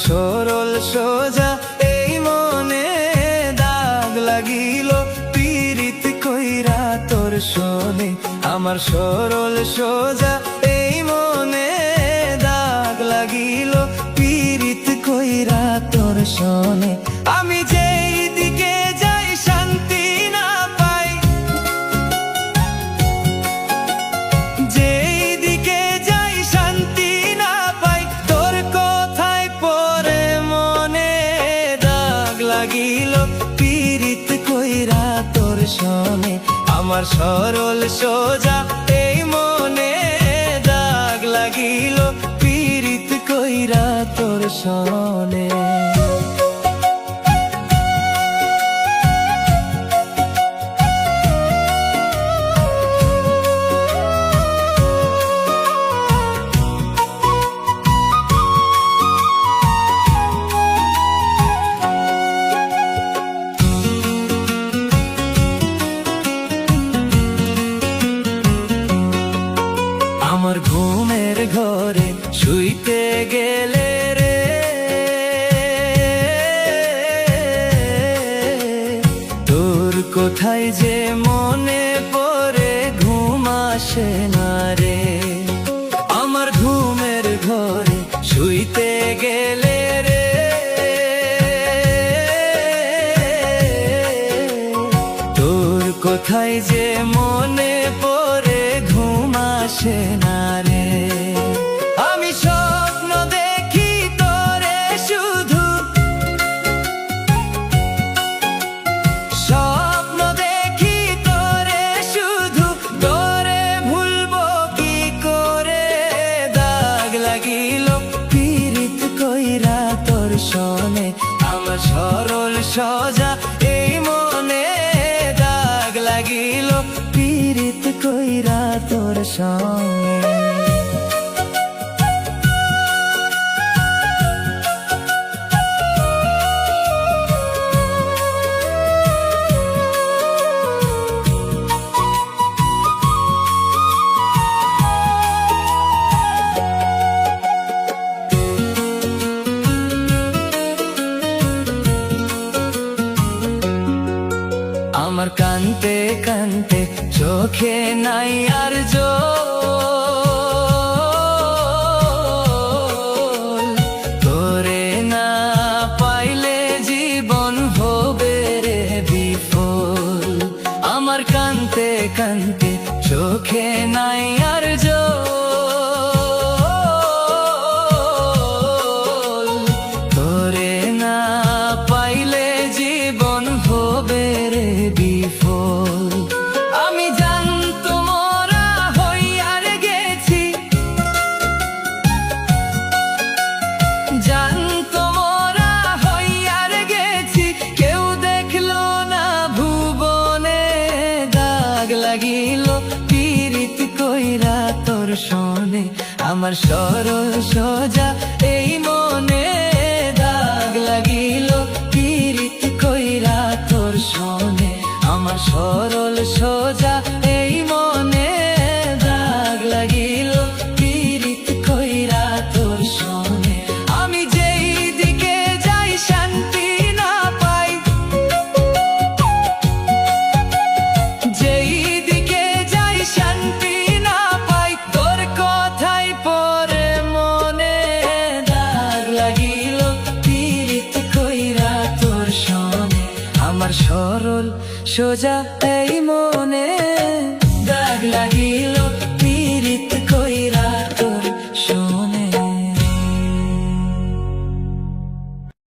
সরল সোজা এই মনে দাগ লাগিল পীড়িত কইরা তোর শোনে। আমার সরল সোজা এই মনে দাগ লাগিল পীড়িত কইরা তোর শোনে। আমি যেই দিকে যাই শান্তি না পাই, যেই দিকে যাই শান্তি না পাই, তোর কথায় পরে মনে দাগ লাগিল পীড়িত কইরা তোর শোনে। আমার সরল সোজা এই মনে দাগ লাগিল পীড়িত কইরা তোর শোনে। আমার ঘুমের ঘরে শুইতে গেলে রে, তোর কোথায় যে মনে পড়ে ঘুম আসে না রে। আমার ঘুমের ঘরে শুইতে গেলে রে, তোর কোথায় যে মনে পড়ে ঘুম আসে না রে। আমি স্বপ্ন দেখি তোরে শুধু, স্বপ্ন দেখি তোরে শুধু, তোরে ভুলবো কি করে। দাগ লাগিল পীড়িত কইরা তোর শোনে। আমার সরল সোজা এই মনে দাগ লাগিল পীড়িত কইরা তোর সঙ্গে। আমার কানতে কানতে চোখে নাই আর জল, তোরে না পাইলে জীবন হবে রে বিফল। আমার কানতে কানতে চোখে নাই আর জল, তোরে না পাইলে জীবন হবে রে বিফল। আমি জানতো মরা হইয়ার গেছি, জানতো মরা হইয়ার গেছি, কেউ দেখলো না ভুবনে। দাগ লাগিল পীড়িত কইরা তোর শোনে। আমার সরল সোজা এই মনে দাগ লাগিল পীড়িত কইরা তোর শোনে। আমার সরল সোজা এই মনে দাগ লাগিল পীড়িত কইরা তোর শোনে। আমি যেই দিকে যাই শান্তি না পাই, যেই দিকে যাই শান্তি না পাই, তোর কথায় পরে মনে দাগ লাগিল পীড়িত কইরা তোর শোনে। আমার সরল সোজা এই মনে দাগ লাগিল